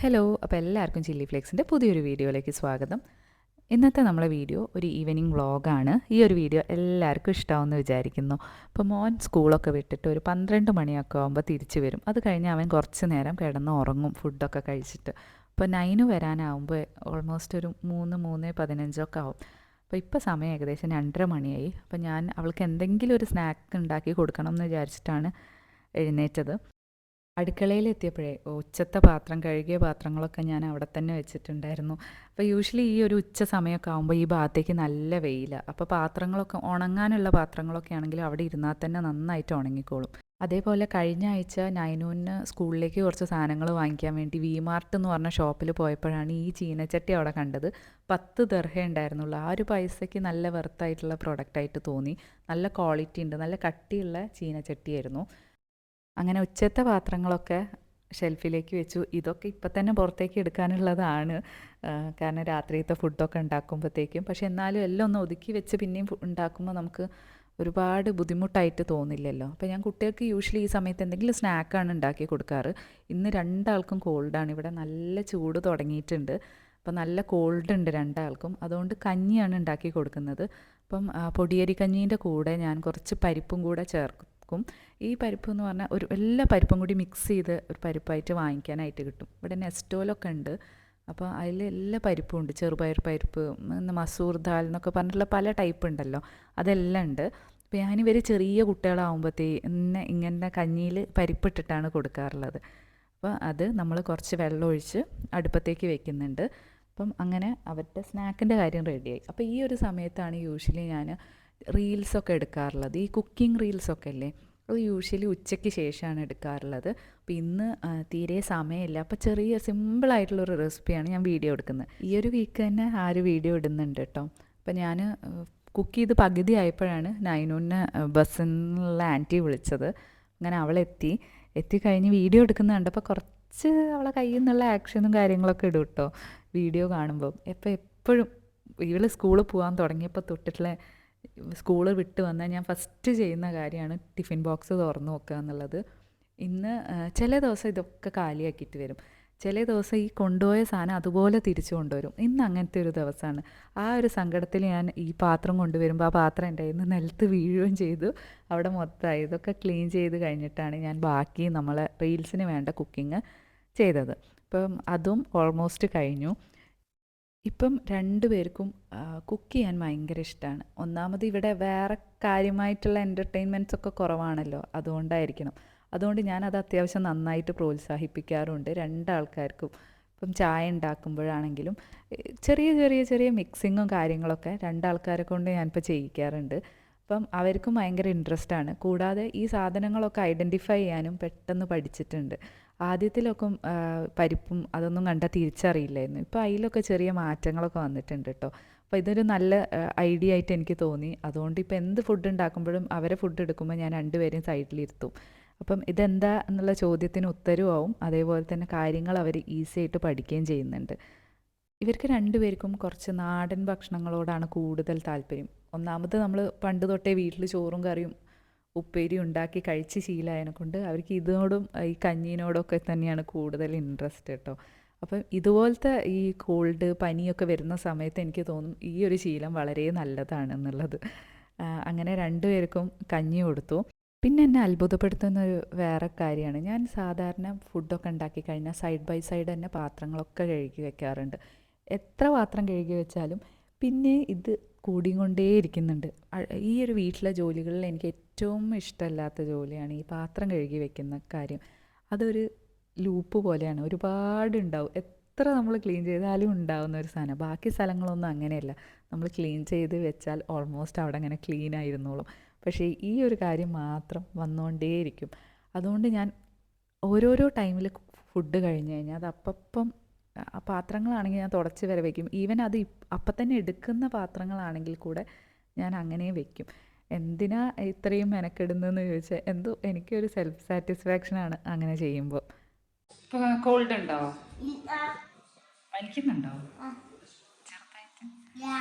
Hello, അപ്പോൾ എല്ലാവർക്കും chilli ഫ്ലേക്സിൻ്റെ പുതിയൊരു വീഡിയോയിലേക്ക് സ്വാഗതം. ഇന്നത്തെ നമ്മളെ വീഡിയോ ഒരു ഈവനിങ് വ്ളോഗാണ്. ഈ ഒരു വീഡിയോ എല്ലാവർക്കും ഇഷ്ടമാവുമെന്ന് വിചാരിക്കുന്നു. അപ്പോൾ മോൻ സ്കൂളൊക്കെ വിട്ടിട്ട് ഒരു 12 മണിയൊക്കെ ആകുമ്പോൾ തിരിച്ചു വരും. അത് കഴിഞ്ഞ് അവൻ കുറച്ച് നേരം കിടന്ന് ഉറങ്ങും ഫുഡൊക്കെ കഴിച്ചിട്ട്. അപ്പോൾ 9 വരാനാവുമ്പോൾ ഓൾമോസ്റ്റ് ഒരു 3:15 ആവും. അപ്പോൾ ഇപ്പോൾ സമയം ഏകദേശം 2:30 മണിയായി. അപ്പോൾ ഞാൻ അവൾക്ക് എന്തെങ്കിലും ഒരു സ്നാക്ക് ഉണ്ടാക്കി കൊടുക്കണം എന്ന് വിചാരിച്ചിട്ടാണ് എഴുന്നേറ്റത്. അടുക്കളയിലെത്തിയപ്പോഴേ ഉച്ചത്തെ പാത്രം കഴുകിയ പാത്രങ്ങളൊക്കെ ഞാൻ അവിടെ തന്നെ വെച്ചിട്ടുണ്ടായിരുന്നു. അപ്പോൾ യൂഷ്വലി ഈ ഒരു ഉച്ച സമയമൊക്കെ ആകുമ്പോൾ ഈ ഭാഗത്തേക്ക് നല്ല വെയിലാണ്. അപ്പോൾ പാത്രങ്ങളൊക്കെ ഉണങ്ങാനുള്ള പാത്രങ്ങളൊക്കെ ആണെങ്കിൽ അവിടെ ഇരുന്നാൽ തന്നെ നന്നായിട്ട് ഉണങ്ങിക്കോളും. അതേപോലെ കഴിഞ്ഞ ആഴ്ച നൈനൂന് സ്കൂളിലേക്ക് കുറച്ച് സാധനങ്ങൾ വാങ്ങിക്കാൻ വേണ്ടി വി മാർട്ട് എന്ന് പറഞ്ഞ ഷോപ്പിൽ പോയപ്പോഴാണ് ഈ ചീനച്ചട്ടി അവിടെ കണ്ടത്. 10 ദർഹേ ഉണ്ടായിരുന്നുള്ളൂ. ആ ഒരു പൈസയ്ക്ക് നല്ല വെർത്തായിട്ടുള്ള പ്രൊഡക്റ്റായിട്ട് തോന്നി. നല്ല ക്വാളിറ്റി ഉണ്ട്, നല്ല കട്ടിയുള്ള ചീനച്ചട്ടിയായിരുന്നു. അങ്ങനെ ഉച്ചത്തെ പാത്രങ്ങളൊക്കെ ഷെൽഫിലേക്ക് വെച്ചു. ഇതൊക്കെ ഇപ്പം തന്നെ പുറത്തേക്ക് എടുക്കാനുള്ളതാണ്, കാരണം രാത്രിയത്തെ ഫുഡൊക്കെ ഉണ്ടാക്കുമ്പോഴത്തേക്കും. പക്ഷെ എന്നാലും എല്ലാം ഒന്ന് ഒതുക്കി വെച്ച് പിന്നെയും ഉണ്ടാക്കുമ്പോൾ നമുക്ക് ഒരുപാട് ബുദ്ധിമുട്ടായിട്ട് തോന്നില്ലല്ലോ. അപ്പോൾ ഞാൻ കുട്ടികൾക്ക് യൂഷ്വലി ഈ സമയത്ത് എന്തെങ്കിലും സ്നാക്കാണ് ഉണ്ടാക്കി കൊടുക്കാറ്. ഇന്ന് രണ്ടാൾക്കും കോൾഡാണ്. ഇവിടെ നല്ല ചൂട് തുടങ്ങിയിട്ടുണ്ട്. അപ്പോൾ നല്ല കോൾഡ് ഉണ്ട് രണ്ടാൾക്കും. അതുകൊണ്ട് കഞ്ഞിയാണ് ഉണ്ടാക്കി കൊടുക്കുന്നത്. അപ്പം പൊടിയരി കഞ്ഞീൻ്റെ കൂടെ ഞാൻ കുറച്ച് പരിപ്പും കൂടെ ചേർക്കും. ഈ പരിപ്പ് എന്ന് പറഞ്ഞാൽ ഒരു എല്ലാ പരിപ്പും കൂടി മിക്സ് ചെയ്ത് ഒരു പരിപ്പായിട്ട് വാങ്ങിക്കാനായിട്ട് കിട്ടും. ഇവിടെ നെസ്റ്റോലൊക്കെ ഉണ്ട്. അപ്പോൾ അതിൽ എല്ലാ പരിപ്പും ഉണ്ട്. ചെറുപയർ പരിപ്പ്, മസൂർ ദാൽ എന്നൊക്കെ പറഞ്ഞിട്ടുള്ള പല ടൈപ്പ് ഉണ്ടല്ലോ, അതെല്ലാം ഉണ്ട്. അപ്പോൾ ഞാനിവർ ചെറിയ ഇങ്ങനെ കഞ്ഞിയിൽ പരിപ്പിട്ടിട്ടാണ് കൊടുക്കാറുള്ളത്. അപ്പോൾ അത് നമ്മൾ കുറച്ച് വെള്ളം ഒഴിച്ച് അടുപ്പത്തേക്ക് വെക്കുന്നുണ്ട്. അപ്പം അങ്ങനെ അവരുടെ സ്നാക്കിൻ്റെ കാര്യം റെഡിയായി. അപ്പോൾ ഈ ഒരു സമയത്താണ് യൂഷ്വലി ഞാൻ റീൽസൊക്കെ എടുക്കാറുള്ളത്. ഈ കുക്കിംഗ് റീൽസൊക്കെ അല്ലേ, അത് യൂഷ്വലി ഉച്ചയ്ക്ക് ശേഷമാണ് എടുക്കാറുള്ളത്. അപ്പോൾ ഇന്ന് തീരെ സമയമില്ല. അപ്പോൾ ചെറിയ സിമ്പിളായിട്ടുള്ളൊരു റെസിപ്പിയാണ് ഞാൻ വീഡിയോ എടുക്കുന്നത്. ഈ ഒരു വീക്ക് തന്നെ ആ ഒരു വീഡിയോ ഇടുന്നുണ്ട് കേട്ടോ. അപ്പോൾ ഞാൻ കുക്ക് ചെയ്ത് പകുതി ആയപ്പോഴാണ് നൈനൂനെ ബസ്സിൽ നിന്നുള്ള ആൻറ്റി വിളിച്ചത്. അങ്ങനെ എത്തിക്കഴിഞ്ഞ് വീഡിയോ എടുക്കുന്ന കണ്ടപ്പോൾ കുറച്ച് അവളെ കയ്യിൽ നിന്നുള്ള ആക്ഷനും കാര്യങ്ങളൊക്കെ ഇടും കേട്ടോ വീഡിയോ കാണുമ്പോൾ. എപ്പോഴും ഇവൾ സ്കൂളിൽ പോകാൻ തുടങ്ങിയപ്പോൾ തൊട്ടിട്ടുള്ള സ്കൂൾ വിട്ട് വന്നാൽ ഞാൻ ഫസ്റ്റ് ചെയ്യുന്ന കാര്യമാണ് ടിഫിൻ ബോക്സ് തുറന്ന് നോക്കുക എന്നുള്ളത്. ഇന്ന് ചില ദിവസം ഇതൊക്കെ കാലിയാക്കിയിട്ട് വരും, ചില ദിവസം ഈ കൊണ്ടുപോയ സാധനം അതുപോലെ തിരിച്ചു കൊണ്ടുവരും. ഇന്ന് അങ്ങനത്തെ ഒരു ദിവസമാണ്. ആ ഒരു സങ്കടത്തിൽ ഞാൻ ഈ പാത്രം കൊണ്ടുവരുമ്പോൾ ആ പാത്രം എൻ്റെ കയ്യിൽ നിന്ന് നിലത്ത് വീഴുകയും ചെയ്തു. അവിടെ മൊത്തമായി. ഇതൊക്കെ ക്ലീൻ ചെയ്ത് കഴിഞ്ഞിട്ടാണ് ഞാൻ ബാക്കി നമ്മളെ റീൽസിന് വേണ്ട കുക്കിംഗ് ചെയ്തത്. അപ്പം അതും ഓൾമോസ്റ്റ് കഴിഞ്ഞു. ഇപ്പം 2 പേർക്കും കുക്ക് ചെയ്യാൻ ഭയങ്കര ഇഷ്ടമാണ്. ഒന്നാമത് ഇവിടെ വേറെ കാര്യമായിട്ടുള്ള എൻ്റർടൈൻമെൻറ്റ്സ് ഒക്കെ കുറവാണല്ലോ, അതുകൊണ്ടായിരിക്കണം. അതുകൊണ്ട് ഞാനത് അത്യാവശ്യം നന്നായിട്ട് പ്രോത്സാഹിപ്പിക്കാറുണ്ട് രണ്ടാൾക്കാർക്കും. ഇപ്പം ചായ ഉണ്ടാക്കുമ്പോഴാണെങ്കിലും ചെറിയ ചെറിയ ചെറിയ മിക്സിങ്ങും കാര്യങ്ങളൊക്കെ രണ്ടാൾക്കാരെ കൊണ്ട് ഞാനിപ്പോൾ ചെയ്യിക്കാറുണ്ട്. അപ്പം അവർക്കും ഭയങ്കര ഇൻട്രസ്റ്റാണ്. കൂടാതെ ഈ സാധനങ്ങളൊക്കെ ഐഡൻറ്റിഫൈ ചെയ്യാനും പെട്ടെന്ന് പഠിച്ചിട്ടുണ്ട്. ആദ്യത്തിലൊക്കെ പരിപ്പും അതൊന്നും കണ്ടാൽ തിരിച്ചറിയില്ലായിരുന്നു. ഇപ്പോൾ അതിലൊക്കെ ചെറിയ മാറ്റങ്ങളൊക്കെ വന്നിട്ടുണ്ട് കേട്ടോ. അപ്പോൾ ഇതൊരു നല്ല ഐഡിയ ആയിട്ട് എനിക്ക് തോന്നി. അതുകൊണ്ട് ഇപ്പോൾ എന്ത് ഫുഡ് ഉണ്ടാക്കുമ്പോഴും അവരെ ഫുഡ് എടുക്കുമ്പോൾ ഞാൻ 2 പേരെയും സൈഡിലിരുത്തും. അപ്പം ഇതെന്താ എന്നുള്ള ചോദ്യത്തിന് ഉത്തരവാവും. അതേപോലെ തന്നെ കാര്യങ്ങൾ അവർ ഈസി ആയിട്ട് പഠിക്കുകയും ചെയ്യുന്നുണ്ട്. ഇവർക്ക് 2 പേർക്കും കുറച്ച് നാടൻ ഭക്ഷണങ്ങളോടാണ് കൂടുതൽ താല്പര്യം. ഒന്നാമത് നമ്മൾ പണ്ട് തൊട്ടേ വീട്ടിൽ ചോറും കറിയും ഉപ്പേരി ഉണ്ടാക്കി കഴിച്ച് ശീലമായതിനെക്കൊണ്ട് അവർക്ക് ഇതിനോടും ഈ കഞ്ഞീനോടൊക്കെ തന്നെയാണ് കൂടുതൽ ഇൻട്രസ്റ്റ് കേട്ടോ. അപ്പം ഇതുപോലത്തെ ഈ കോൾഡ് പനിയൊക്കെ വരുന്ന സമയത്ത് എനിക്ക് തോന്നും ഈ ഒരു ശീലം വളരെ നല്ലതാണെന്നുള്ളത്. അങ്ങനെ 2 പേർക്കും കഞ്ഞി കൊടുത്തു. പിന്നെ എന്നെ അത്ഭുതപ്പെടുത്തുന്ന ഒരു വേറെ കാര്യമാണ്, ഞാൻ സാധാരണ ഫുഡൊക്കെ ഉണ്ടാക്കി കഴിഞ്ഞാൽ സൈഡ് ബൈ സൈഡ് തന്നെ പാത്രങ്ങളൊക്കെ കഴുകി വെക്കാറുണ്ട്. എത്ര പാത്രം കഴുകി വെച്ചാലും പിന്നെ ഇത് കൂടിക്കൊണ്ടേയിരിക്കുന്നുണ്ട്. ഈ ഒരു വീട്ടിലെ ജോലികളിൽ എനിക്ക് ഏറ്റവും ഇഷ്ടമല്ലാത്ത ജോലിയാണ് ഈ പാത്രം കഴുകി വെക്കുന്ന കാര്യം. അതൊരു ലൂപ്പ് പോലെയാണ്, ഒരുപാടുണ്ടാവും. എത്ര നമ്മൾ ക്ലീൻ ചെയ്താലും ഉണ്ടാവുന്ന ഒരു സാധനം. ബാക്കി സ്ഥലങ്ങളൊന്നും അങ്ങനെയല്ല, നമ്മൾ ക്ലീൻ ചെയ്ത് വെച്ചാൽ ഓൾമോസ്റ്റ് അവിടെ അങ്ങനെ ക്ലീൻ ആയിരുന്നോളും. പക്ഷേ ഈ ഒരു കാര്യം മാത്രം വന്നുകൊണ്ടേയിരിക്കും. അതുകൊണ്ട് ഞാൻ ഓരോരോ ടൈമിൽ ഫുഡ് കഴിഞ്ഞ് കഴിഞ്ഞാൽ അത് അപ്പം പാത്രങ്ങളാണെങ്കിൽ ഞാൻ തുടച്ച് വരെ വയ്ക്കും. ഈവൻ അത് അപ്പം തന്നെ എടുക്കുന്ന പാത്രങ്ങളാണെങ്കിൽ കൂടെ ഞാൻ അങ്ങനെ വയ്ക്കും. എന്തിനാ ഇത്രയും മെനക്കെടുന്നതെന്ന് ചോദിച്ചാൽ എന്തോ എനിക്കൊരു സെൽഫ് സാറ്റിസ്ഫാക്ഷനാണ് അങ്ങനെ ചെയ്യുമ്പോൾ. ഇപ്പോൾ കോൾഡ് ഉണ്ടോ? വലിക്കുന്നുണ്ടോ? ചെറുതായിട്ട്.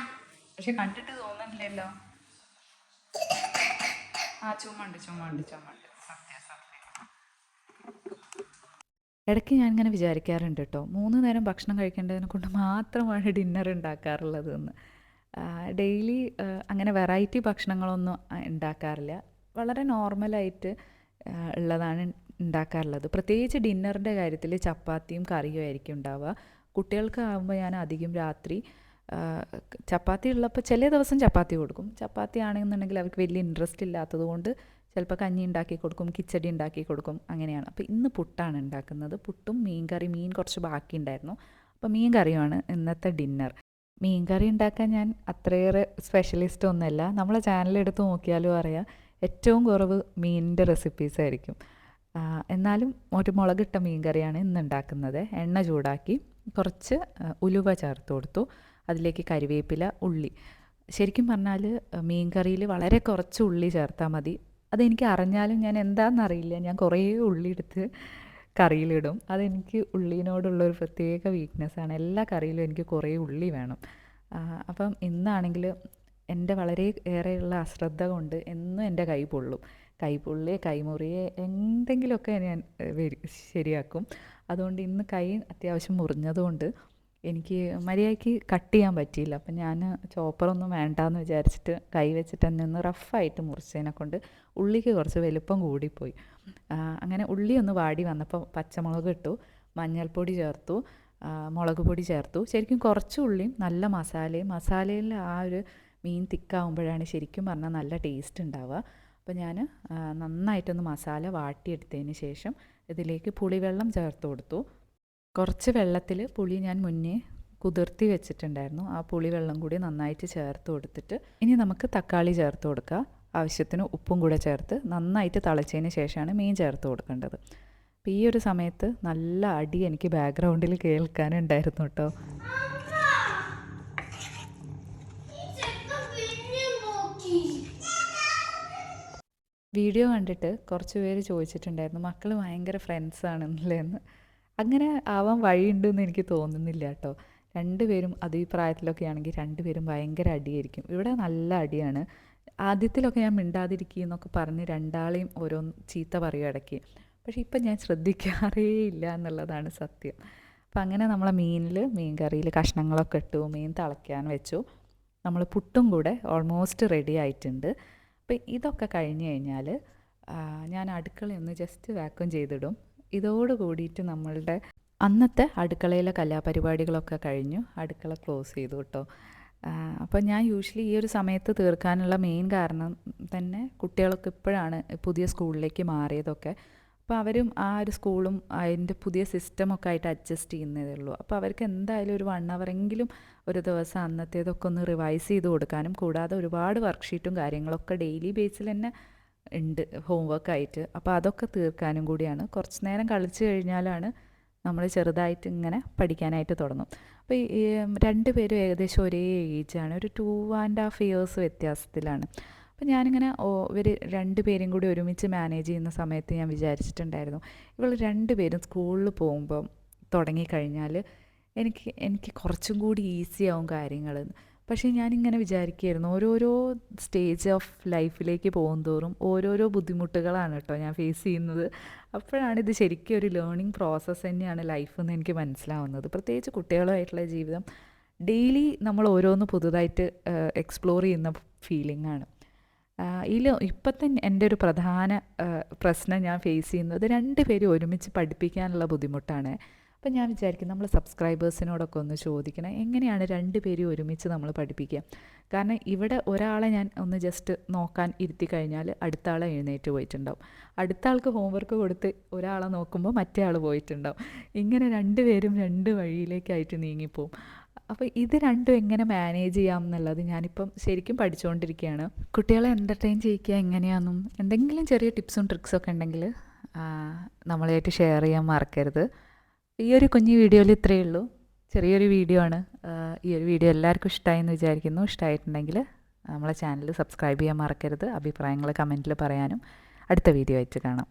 പക്ഷെ കണ്ടിട്ട് തോന്നുന്നില്ലല്ലോ. ചുമണ്ട്. സത്യം. ഇടയ്ക്ക് ഞാനിങ്ങനെ വിചാരിക്കാറുണ്ട് കേട്ടോ, 3 നേരം ഭക്ഷണം കഴിക്കേണ്ടതിനെ കൊണ്ട് മാത്രമാണ് ഡിന്നർ ഉണ്ടാക്കാറുള്ളത് എന്ന്. ഡെയിലി അങ്ങനെ വെറൈറ്റി ഭക്ഷണങ്ങളൊന്നും ഉണ്ടാക്കാറില്ല. വളരെ നോർമലായിട്ട് ഉള്ളതാണ് ഉണ്ടാക്കാറുള്ളത്. പ്രത്യേകിച്ച് ഡിന്നറിൻ്റെ കാര്യത്തിൽ ചപ്പാത്തിയും കറിയും ആയിരിക്കും ഉണ്ടാവുക. കുട്ടികൾക്കാകുമ്പോൾ ഞാൻ അധികം രാത്രി ചപ്പാത്തി ഉള്ളപ്പോൾ ചില ദിവസം ചപ്പാത്തി കൊടുക്കും. ചപ്പാത്തി ആണെന്നുണ്ടെങ്കിൽ അവർക്ക് വലിയ ഇൻട്രസ്റ്റ് ഇല്ലാത്തത് കൊണ്ട് ചിലപ്പോൾ കഞ്ഞി ഉണ്ടാക്കി കൊടുക്കും, കിച്ചടി ഉണ്ടാക്കി കൊടുക്കും, അങ്ങനെയാണ്. അപ്പോൾ ഇന്ന് പുട്ടാണ് ഉണ്ടാക്കുന്നത്. പുട്ടും മീൻ കറി, മീൻ കുറച്ച് ബാക്കി ഉണ്ടായിരുന്നു. അപ്പോൾ മീൻ കറിയുമാണ് ഇന്നത്തെ ഡിന്നർ. മീൻ കറി ഉണ്ടാക്കാൻ ഞാൻ അത്രയേറെ സ്പെഷ്യലിസ്റ്റ് ഒന്നുമല്ല. നമ്മളെ ചാനലെടുത്ത് നോക്കിയാലും അറിയാം, ഏറ്റവും കുറവ് മീനിൻ്റെ റെസിപ്പീസ് ആയിരിക്കും. എന്നാലും ഒരു മുളകിട്ട മീൻ കറിയാണ് ഇന്ന് ഉണ്ടാക്കുന്നത്. എണ്ണ ചൂടാക്കി കുറച്ച് ഉലുവ ചേർത്ത് കൊടുത്തു. അതിലേക്ക് കരിവേപ്പില, ഉള്ളി. ശരിക്കും പറഞ്ഞാൽ മീൻ കറിയിൽ വളരെ കുറച്ച് ഉള്ളി ചേർത്താൽ മതി. അതെനിക്ക് അറിഞ്ഞാലും ഞാൻ എന്താണെന്നറിയില്ല, ഞാൻ കുറേ ഉള്ളി എടുത്ത് കറിയിലിടും. അതെനിക്ക് ഉള്ളിനോടുള്ളൊരു പ്രത്യേക വീക്ക്നെസ്സാണ്. എല്ലാ കറിയിലും എനിക്ക് കുറേ ഉള്ളി വേണം. അപ്പം ഇന്നാണെങ്കിൽ എൻ്റെ വളരെ ഏറെയുള്ള അശ്രദ്ധ കൊണ്ട് എന്നും എൻ്റെ കൈ പൊള്ളും. കൈ പൊള്ളിയെ കൈമുറിയെ എന്തെങ്കിലുമൊക്കെ ഞാൻ ശരിയാക്കും. അതുകൊണ്ട് ഇന്ന് കൈ അത്യാവശ്യം മുറിഞ്ഞതുകൊണ്ട് എനിക്ക് മര്യാദയ്ക്ക് കട്ട് ചെയ്യാൻ പറ്റിയില്ല. അപ്പം ഞാൻ ചോപ്പറൊന്നും വേണ്ടാന്ന് വിചാരിച്ചിട്ട് കൈ വെച്ചിട്ട് തന്നെ ഒന്ന് റഫായിട്ട് മുറിച്ചതിനെ കൊണ്ട് ഉള്ളിക്ക് കുറച്ച് വലുപ്പം കൂടിപ്പോയി. അങ്ങനെ ഉള്ളി ഒന്ന് വാടി വന്നപ്പോൾ പച്ചമുളക് ഇട്ടു, മഞ്ഞൾപ്പൊടി ചേർത്തു, മുളക് പൊടി ചേർത്തു. ശരിക്കും കുറച്ച് ഉള്ളിയും നല്ല മസാലയിൽ ആ ഒരു മീൻ തിക്കാവുമ്പോഴാണ് ശരിക്കും പറഞ്ഞാൽ നല്ല ടേസ്റ്റ് ഉണ്ടാവുക. അപ്പോൾ ഞാൻ നന്നായിട്ടൊന്ന് മസാല വാട്ടിയെടുത്തതിന് ശേഷം ഇതിലേക്ക് പുളിവെള്ളം ചേർത്ത് കൊടുത്തു. കുറച്ച് വെള്ളത്തിൽ പുളി ഞാൻ മുന്നേ കുതിർത്തി വെച്ചിട്ടുണ്ടായിരുന്നു. ആ പുളിവെള്ളം കൂടി നന്നായിട്ട് ചേർത്ത് കൊടുത്തിട്ട് ഇനി നമുക്ക് തക്കാളി ചേർത്ത് കൊടുക്കുക. ആവശ്യത്തിന് ഉപ്പും കൂടെ ചേർത്ത് നന്നായിട്ട് തിളച്ചതിന് ശേഷമാണ് മീൻ ചേർത്ത് കൊടുക്കേണ്ടത്. അപ്പോൾ ഈ ഒരു സമയത്ത് നല്ല അടി എനിക്ക് ബാക്ക്ഗ്രൗണ്ടിൽ കേൾക്കാനുണ്ടായിരുന്നു കേട്ടോ. വീഡിയോ കണ്ടിട്ട് കുറച്ച് പേര് ചോദിച്ചിട്ടുണ്ടായിരുന്നു, മക്കൾ ഭയങ്കര ഫ്രണ്ട്സാണെന്നല്ലേ എന്ന്. അങ്ങനെ ആവാൻ വഴിയുണ്ടെന്ന് എനിക്ക് തോന്നുന്നില്ല കേട്ടോ. രണ്ടുപേരും അത് ഈ പ്രായത്തിലൊക്കെ ആണെങ്കിൽ രണ്ടുപേരും ഭയങ്കര അടിയായിരിക്കും. ഇവിടെ നല്ല അടിയാണ്. ആദ്യത്തിലൊക്കെ ഞാൻ മിണ്ടാതിരിക്കുന്നൊക്കെ പറഞ്ഞ് രണ്ടാളെയും ഓരോ ചീത്ത പറയും ഇടയ്ക്ക്. പക്ഷേ ഇപ്പം ഞാൻ ശ്രദ്ധിക്കാറേ ഇല്ല എന്നുള്ളതാണ് സത്യം. അപ്പം അങ്ങനെ നമ്മളെ മീൻ കറിയിൽ കഷ്ണങ്ങളൊക്കെ ഇട്ടു, മീൻ തിളയ്ക്കാൻ വെച്ചു. നമ്മൾ പുട്ടും കൂടെ ഓൾമോസ്റ്റ് റെഡി ആയിട്ടുണ്ട്. അപ്പം ഇതൊക്കെ കഴിഞ്ഞ് കഴിഞ്ഞാൽ ഞാൻ അടുക്കളയൊന്ന് ജസ്റ്റ് വാക്വം ചെയ്തിടും. ഇതോട് കൂടിയിട്ട് നമ്മളുടെ അന്നത്തെ അടുക്കളയിലെ കലാപരിപാടികളൊക്കെ കഴിഞ്ഞു. അടുക്കള ക്ലോസ് ചെയ്തു കേട്ടോ. അപ്പോൾ ഞാൻ യൂഷ്വലി ഈ ഒരു സമയത്ത് തീർക്കാനുള്ള മെയിൻ കാരണം തന്നെ കുട്ടികളൊക്കെ ഇപ്പോഴാണ് പുതിയ സ്കൂളിലേക്ക് മാറിയതൊക്കെ. അപ്പോൾ അവരും ആ ഒരു സ്കൂളും അതിൻ്റെ പുതിയ സിസ്റ്റമൊക്കെ ആയിട്ട് അഡ്ജസ്റ്റ് ചെയ്യുന്നതേ ഉള്ളൂ. അപ്പോൾ അവർക്ക് എന്തായാലും ഒരു 1 ഹവറെങ്കിലും ഒരു ദിവസം അന്നത്തേതൊക്കെ ഒന്ന് റിവൈസ് ചെയ്ത് കൊടുക്കാനും, കൂടാതെ ഒരുപാട് വർക്ക്ഷീറ്റും കാര്യങ്ങളൊക്കെ ഡെയിലി ബേസിൽ തന്നെ ഉണ്ട് ഹോംവർക്കായിട്ട്. അപ്പോൾ അതൊക്കെ തീർക്കാനും കൂടിയാണ്. കുറച്ച് നേരം കളിച്ച് കഴിഞ്ഞാലാണ് നമ്മൾ ചെറുതായിട്ട് ഇങ്ങനെ പഠിക്കാനായിട്ട് തുടങ്ങും. അപ്പോൾ ഈ 2 പേരും ഏകദേശം ഒരേ ഏജാണ്, ഒരു 2.5 ഇയേഴ്സ് വ്യത്യാസത്തിലാണ്. അപ്പോൾ ഞാനിങ്ങനെ ഇവർ 2 പേരും കൂടി ഒരുമിച്ച് മാനേജ് ചെയ്യുന്ന സമയത്ത് ഞാൻ വിചാരിച്ചിട്ടുണ്ടായിരുന്നു, ഇവൾ 2 പേരും സ്കൂളിൽ പോകുമ്പം തുടങ്ങിക്കഴിഞ്ഞാൽ എനിക്ക് കുറച്ചും കൂടി ഈസിയാവും കാര്യങ്ങൾ. പക്ഷേ ഞാനിങ്ങനെ വിചാരിക്കുകയായിരുന്നു, ഓരോരോ സ്റ്റേജ് ഓഫ് ലൈഫിലേക്ക് പോകുന്തോറും ഓരോരോ ബുദ്ധിമുട്ടുകളാണ് കേട്ടോ ഞാൻ ഫേസ് ചെയ്യുന്നത്. അപ്പോഴാണ് ഇത് ശരിക്കും ഒരു ലേണിംഗ് പ്രോസസ്സ് തന്നെയാണ് ലൈഫ് എന്ന് എനിക്ക് മനസ്സിലാവുന്നത്. പ്രത്യേകിച്ച് കുട്ടികളുമായിട്ടുള്ള ജീവിതം ഡെയിലി നമ്മൾ ഓരോന്ന് പുതുതായിട്ട് എക്സ്പ്ലോർ ചെയ്യുന്ന ഫീലിംഗ് ആണ്. ഇപ്പോഴത്തെ എൻ്റെ ഒരു പ്രധാന പ്രശ്നം ഞാൻ ഫേസ് ചെയ്യുന്നത് 2 പേരും ഒരുമിച്ച് പഠിപ്പിക്കാനുള്ള ബുദ്ധിമുട്ടാണ്. അപ്പം ഞാൻ വിചാരിക്കും നമ്മൾ സബ്സ്ക്രൈബേഴ്സിനോടൊക്കെ ഒന്ന് ചോദിക്കണം, എങ്ങനെയാണ് 2 പേരും ഒരുമിച്ച് നമ്മൾ പഠിപ്പിക്കുക. കാരണം ഇവിടെ ഒരാളെ ഞാൻ ഒന്ന് ജസ്റ്റ് നോക്കാൻ ഇരുത്തി കഴിഞ്ഞാൽ അടുത്ത ആളെ എഴുന്നേറ്റ് പോയിട്ടുണ്ടാവും. അടുത്ത ആൾക്ക് ഹോംവർക്ക് കൊടുത്ത് ഒരാളെ നോക്കുമ്പോൾ മറ്റേ ആൾ പോയിട്ടുണ്ടാവും. ഇങ്ങനെ 2 പേരും 2 വഴിയിലേക്കായിട്ട് നീങ്ങിപ്പോവും. അപ്പോൾ ഇത് രണ്ടും എങ്ങനെ മാനേജ് ചെയ്യാം എന്നുള്ളത് ഞാനിപ്പം ശരിക്കും പഠിച്ചുകൊണ്ടിരിക്കുകയാണ്. കുട്ടികളെ എൻ്റർടൈൻ ചെയ്യിക്കുക എങ്ങനെയാണെന്നും എന്തെങ്കിലും ചെറിയ ടിപ്സും ട്രിക്സൊക്കെ ഉണ്ടെങ്കിൽ നമ്മളായിട്ട് ഷെയർ ചെയ്യാൻ മറക്കരുത്. ഈ ഒരു കുഞ്ഞു വീഡിയോയിൽ ഇത്രയേ ഉള്ളൂ. ചെറിയൊരു വീഡിയോ ആണ്. ഈ ഒരു വീഡിയോ എല്ലാവർക്കും ഇഷ്ടമായി എന്ന് വിചാരിക്കുന്നു. ഇഷ്ടമായിട്ടുണ്ടെങ്കിൽ നമ്മളെ ചാനൽ സബ്സ്ക്രൈബ് ചെയ്യാൻ മറക്കരുത്. അഭിപ്രായങ്ങൾ കമൻറ്റിൽ പറയാനും. അടുത്ത വീഡിയോ ആയിട്ട് കാണാം.